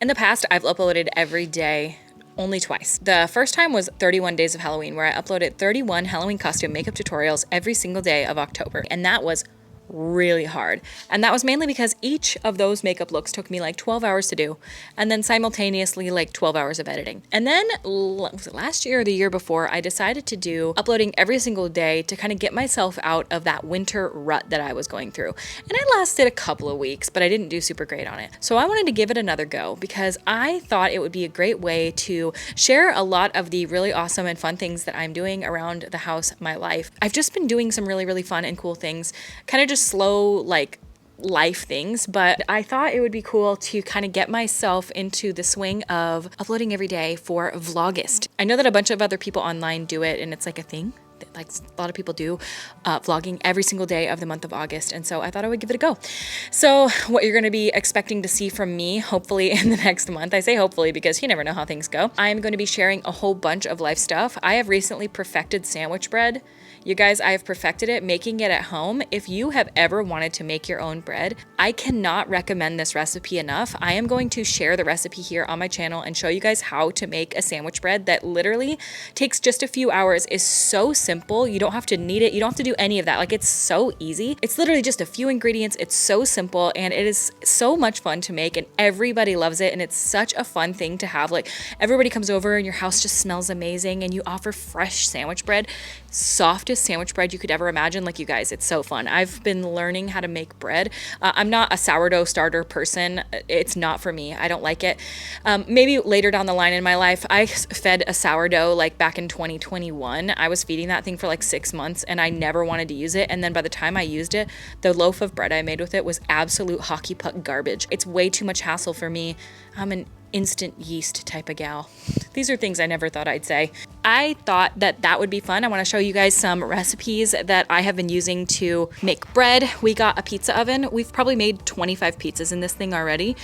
In the past, I've uploaded every day, only twice. The first time was 31 days of Halloween, where I uploaded 31 Halloween costume makeup tutorials every single day of October. And that was really hard. And that was mainly because each of those makeup looks took me like 12 hours to do, and then simultaneously like 12 hours of editing. And then was it last year or the year before, I decided to do uploading every single day to kind of get myself out of that winter rut that I was going through. And it lasted a couple of weeks, but I didn't do super great on it. So I wanted to give it another go because I thought it would be a great way to share a lot of the really awesome and fun things that I'm doing around the house, my life. I've just been doing some really, really fun and cool things, kind of just slow, like life things, but I thought it would be cool to kind of get myself into the swing of uploading every day for vloggest. I know that a bunch of other people online do it and it's like a thing. Like a lot of people do vlogging every single day of the month of August. And so I thought I would give it a go. So what you're going to be expecting to see from me, hopefully in the next month, I say hopefully because you never know how things go. I'm going to be sharing a whole bunch of life stuff. I have recently perfected sandwich bread. You guys, I have perfected it, making it at home. If you have ever wanted to make your own bread, I cannot recommend this recipe enough. I am going to share the recipe here on my channel and show you guys how to make a sandwich bread that literally takes just a few hours, is so simple. You don't have to knead it. You don't have to do any of that. Like, it's so easy. It's literally just a few ingredients. It's so simple and it is so much fun to make and everybody loves it. And it's such a fun thing to have. Like, everybody comes over and your house just smells amazing and you offer fresh sandwich bread, softest sandwich bread you could ever imagine. Like, you guys, it's so fun. I've been learning how to make bread. I'm not a sourdough starter person. It's not for me. I don't like it. Maybe later down the line in my life, I fed a sourdough like back in 2021. I was feeding that thing for like 6 months and I never wanted to use it. And then by the time I used it, the loaf of bread I made with it was absolute hockey puck garbage. It's way too much hassle for me. I'm an instant yeast type of gal. These are things I never thought I'd say. I thought that that would be fun. I want to show you guys some recipes that I have been using to make bread. We got a pizza oven. We've probably made 25 pizzas in this thing already.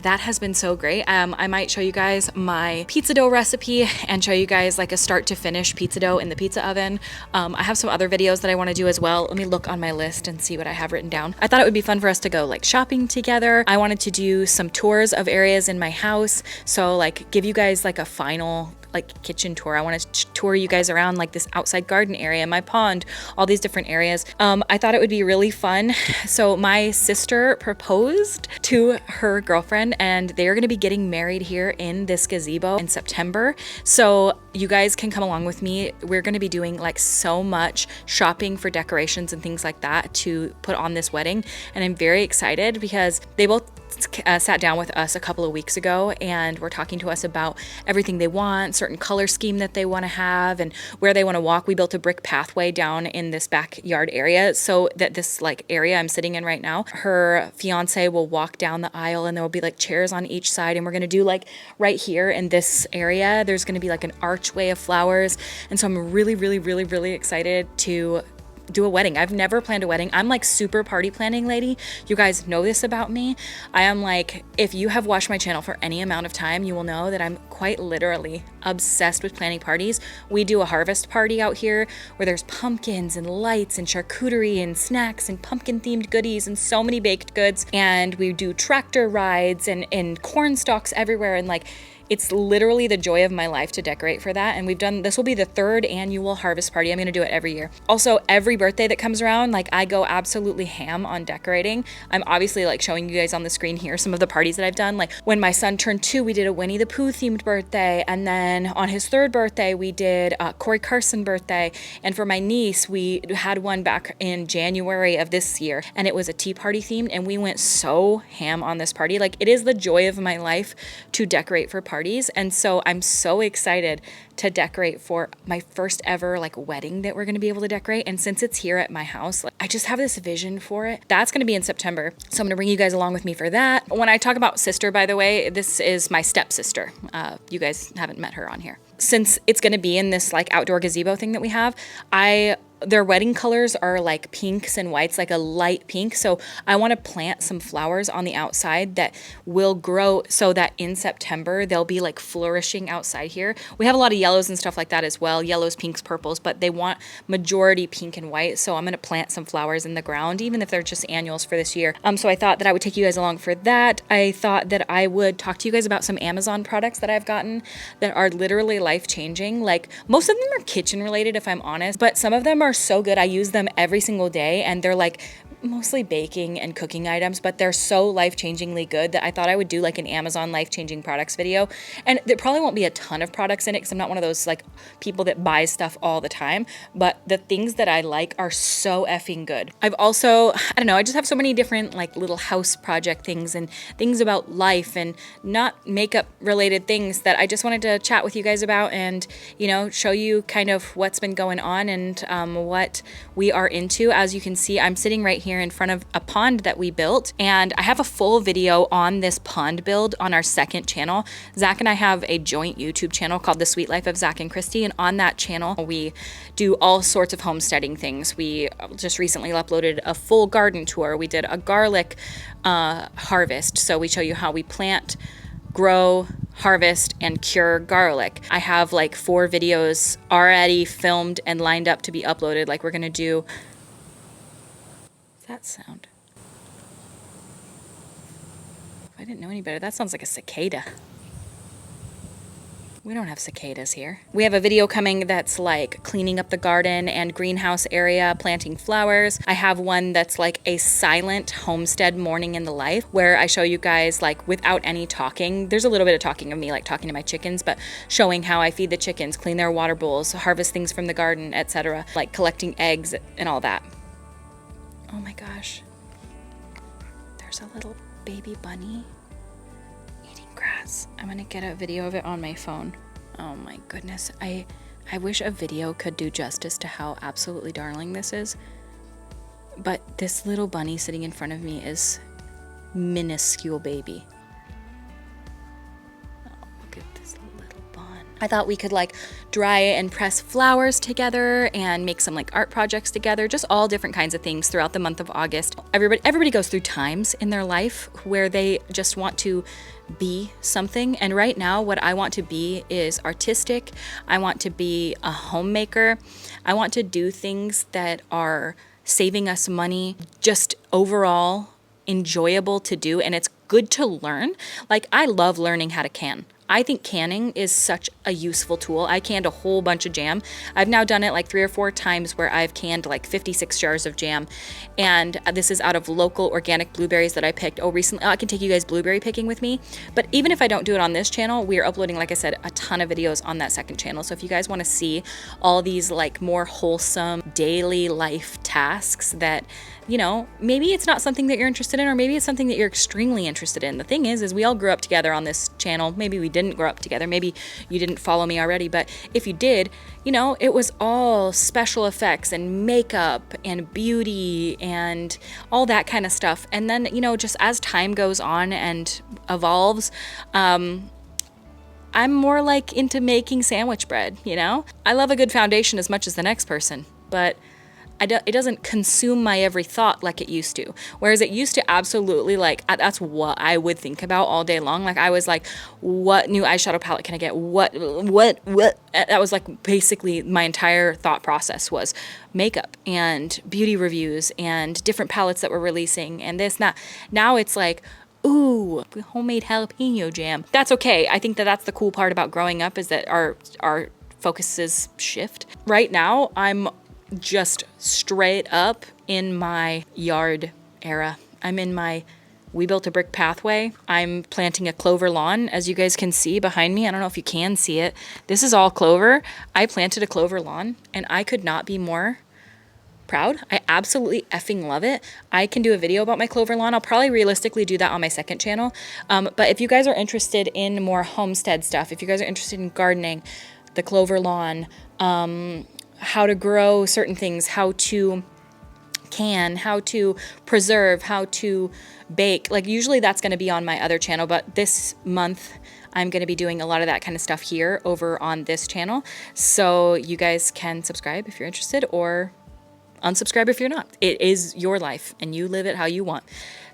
That has been so great. I might show you guys my pizza dough recipe and show you guys like a start to finish pizza dough in the pizza oven. I have some other videos that I want to do as well. Let me look on my list and see what I have written down. I thought it would be fun for us to go like shopping together. I wanted to do some tours of areas in my house. So like give you guys like a final like kitchen tour. I want to tour you guys around like this outside garden area, my pond, all these different areas. I thought it would be really fun. So my sister proposed to her girlfriend and they're going to be getting married here in this gazebo in September. So you guys can come along with me. We're going to be doing like so much shopping for decorations and things like that to put on this wedding. And I'm very excited because they both sat down with us a couple of weeks ago and were talking to us about everything they want, certain color scheme that they want to have and where they want to walk. We built a brick pathway down in this backyard area so that this like area I'm sitting in right now, her fiance will walk down the aisle and there will be like chairs on each side. And we're going to do like right here in this area, there's going to be like an archway of flowers. And so I'm really, really, really, really excited to do a wedding. I've never planned a wedding. I'm like super party planning lady. You guys know this about me. I am like, if you have watched my channel for any amount of time, you will know that I'm quite literally obsessed with planning parties. We do a harvest party out here where there's pumpkins and lights and charcuterie and snacks and pumpkin themed goodies and so many baked goods. And we do tractor rides and corn stalks everywhere. And like, it's literally the joy of my life to decorate for that. And this will be the 3rd annual harvest party. I'm gonna do it every year. Also, every birthday that comes around, like I go absolutely ham on decorating. I'm obviously like showing you guys on the screen here some of the parties that I've done. Like when my son turned 2, we did a Winnie the Pooh themed birthday. And then on his 3rd birthday, we did a Corey Carson birthday. And for my niece, we had one back in January of this year. And it was a tea party themed. And we went so ham on this party. Like it is the joy of my life to decorate for parties. And so I'm so excited to decorate for my first ever like wedding that we're going to be able to decorate. And since it's here at my house, like, I just have this vision for it. That's going to be in September. So I'm going to bring you guys along with me for that. When I talk about sister, by the way, this is my stepsister. You guys haven't met her on here. Since it's going to be in this like outdoor gazebo thing that we have, I their wedding colors are like pinks and whites, like a light pink. So I want to plant some flowers on the outside that will grow so that in September they'll be like flourishing outside here. We have a lot of yellows and stuff like that as well, yellows, pinks, purples, but they want majority pink and white. So I'm going to plant some flowers in the ground, even if they're just annuals for this year. So I thought that I would take you guys along for that. I thought that I would talk to you guys about some Amazon products that I've gotten that are literally life-changing. Like most of them are kitchen related, if I'm honest, but some of them are so good. I use them every single day, and they're like mostly baking and cooking items, but they're so life-changingly good that I thought I would do like an Amazon life-changing products video. And there probably won't be a ton of products in it because I'm not one of those like people that buys stuff all the time, but the things that I like are so effing good. I've also, I don't know, I just have so many different like little house project things and things about life and not makeup related things that I just wanted to chat with you guys about and, you know, show you kind of what's been going on and what we are into. As you can see, I'm sitting right here in front of a pond that we built, and I have a full video on this pond build on our second channel. Zack and I have a joint YouTube channel called The Sweet Life of Zack and Kristi, and on that channel we do all sorts of homesteading things. We just recently uploaded a full garden tour. We did a garlic harvest, so we show you how we plant, grow, harvest, and cure garlic. I have like 4 videos already filmed and lined up to be uploaded. Like we're gonna do that sound. If I didn't know any better, that sounds like a cicada. We don't have cicadas here. We have a video coming that's like cleaning up the garden and greenhouse area, planting flowers. I have one that's like a silent homestead morning in the life where I show you guys like without any talking. There's a little bit of talking of me like talking to my chickens, but showing how I feed the chickens, clean their water bowls, harvest things from the garden, etc. Like collecting eggs and all that. Oh my gosh. There's a little baby bunny eating grass. I'm gonna get a video of it on my phone. Oh my goodness. I wish a video could do justice to how absolutely darling this is. But this little bunny sitting in front of me is minuscule baby. I thought we could like dry and press flowers together and make some like art projects together, just all different kinds of things throughout the month of August. Everybody goes through times in their life where they just want to be something. And right now what I want to be is artistic. I want to be a homemaker. I want to do things that are saving us money, just overall enjoyable to do. And it's good to learn. Like I love learning how to can. I think canning is such a useful tool. I canned a whole bunch of jam. I've now done it like 3 or 4 times where I've canned like 56 jars of jam. And this is out of local organic blueberries that I picked. Recently, I can take you guys blueberry picking with me. But even if I don't do it on this channel, we are uploading, like I said, a ton of videos on that second channel. So if you guys want to see all these like more wholesome daily life tasks that, you know, maybe it's not something that you're interested in, or maybe it's something that you're extremely interested in. The thing is we all grew up together on this channel. Maybe we didn't grow up together. Maybe you didn't follow me already, but if you did, you know, it was all special effects and makeup and beauty and all that kind of stuff. And then, you know, just as time goes on and evolves, I'm more like into making sandwich bread, you know? I love a good foundation as much as the next person, but it doesn't consume my every thought like it used to. Whereas it used to absolutely, like, that's what I would think about all day long. Like, I was like, what new eyeshadow palette can I get? What? That was like basically my entire thought process was makeup and beauty reviews and different palettes that we're releasing and this and that. Now it's like, ooh, homemade jalapeno jam. That's okay. I think that that's the cool part about growing up is that our focuses shift. Right now, I'm just straight up in my yard era. I'm in my we built a brick pathway. I'm planting a clover lawn, as you guys can see behind me. I don't know if you can see it. This is all clover. I planted a clover lawn and I could not be more proud. I absolutely effing love it. I can do a video about my clover lawn. I'll probably realistically do that on my second channel. But if you guys are interested in more homestead stuff, if you guys are interested in gardening, the clover lawn, how to grow certain things, how to can, how to preserve, how to bake. Like usually that's going to be on my other channel, but this month I'm going to be doing a lot of that kind of stuff here over on this channel. So you guys can subscribe if you're interested, or unsubscribe if you're not. It is your life and you live it how you want.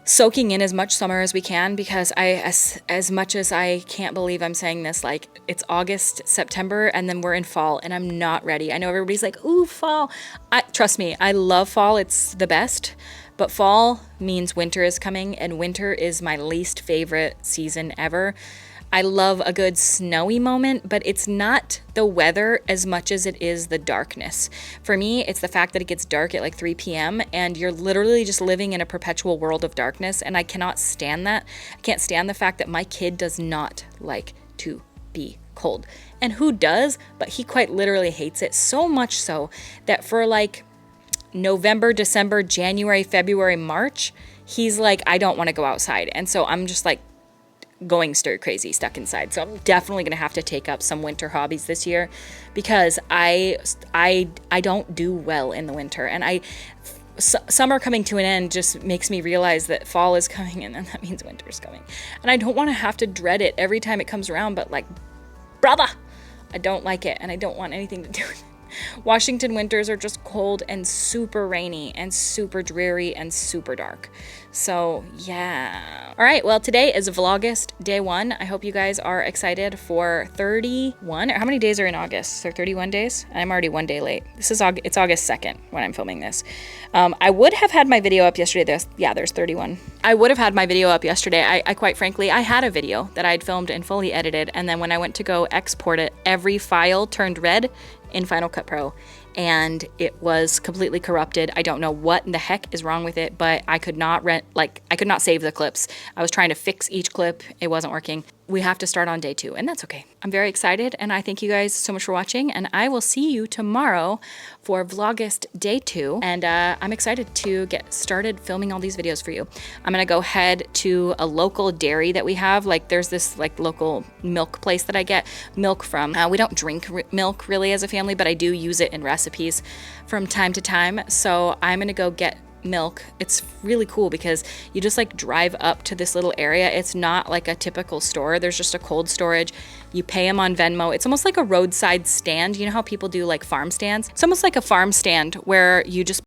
Soaking in as much summer as we can, because as much as I can't believe I'm saying this, like, it's August, September, and then we're in fall and I'm not ready. I know everybody's like, ooh, fall. Trust me, I love fall. It's the best. But fall means winter is coming, and winter is my least favorite season ever. I love a good snowy moment, but it's not the weather as much as it is the darkness. For me, it's the fact that it gets dark at like 3 p.m. and you're literally just living in a perpetual world of darkness, and I cannot stand that. I can't stand the fact that my kid does not like to be cold. And who does? But he quite literally hates it, so much so that for like November, December, January, February, March, he's like, I don't want to go outside. And so I'm just like going stir crazy stuck inside. So I'm definitely going to have to take up some winter hobbies this year, because I don't do well in the winter. And summer coming to an end just makes me realize that fall is coming, and then that means winter's coming. And I don't want to have to dread it every time it comes around, but like, brother, I don't like it, and I don't want anything to do with it. Washington winters are just cold and super rainy and super dreary and super dark. So yeah. All right, well, today is vloggest day 1. I hope you guys are excited for 31. How many days are in August? Is there 31 days? I'm already 1 day late. It's August 2nd when I'm filming this. I would have had my video up yesterday. There's 31. I would have had my video up yesterday. I quite frankly, I had a video that I'd filmed and fully edited, and then when I went to go export it, every file turned red in Final Cut Pro, and it was completely corrupted. I don't know what in the heck is wrong with it, but I could not save the clips. I was trying to fix each clip. It wasn't working. We have to start on day 2, and that's okay. I'm very excited, and I thank you guys so much for watching, and I will see you tomorrow for vloggest day 2, and I'm excited to get started filming all these videos for you. I'm gonna go head to a local dairy that we have. Like, there's this like local milk place that I get milk from. We don't drink milk really as a family, but I do use it in recipes from time to time. So I'm gonna go get milk. It's really cool because you just like drive up to this little area. It's not like a typical store. There's just a cold storage. You pay them on Venmo. It's almost like a roadside stand. You know how people do like farm stands? It's almost like a farm stand where you just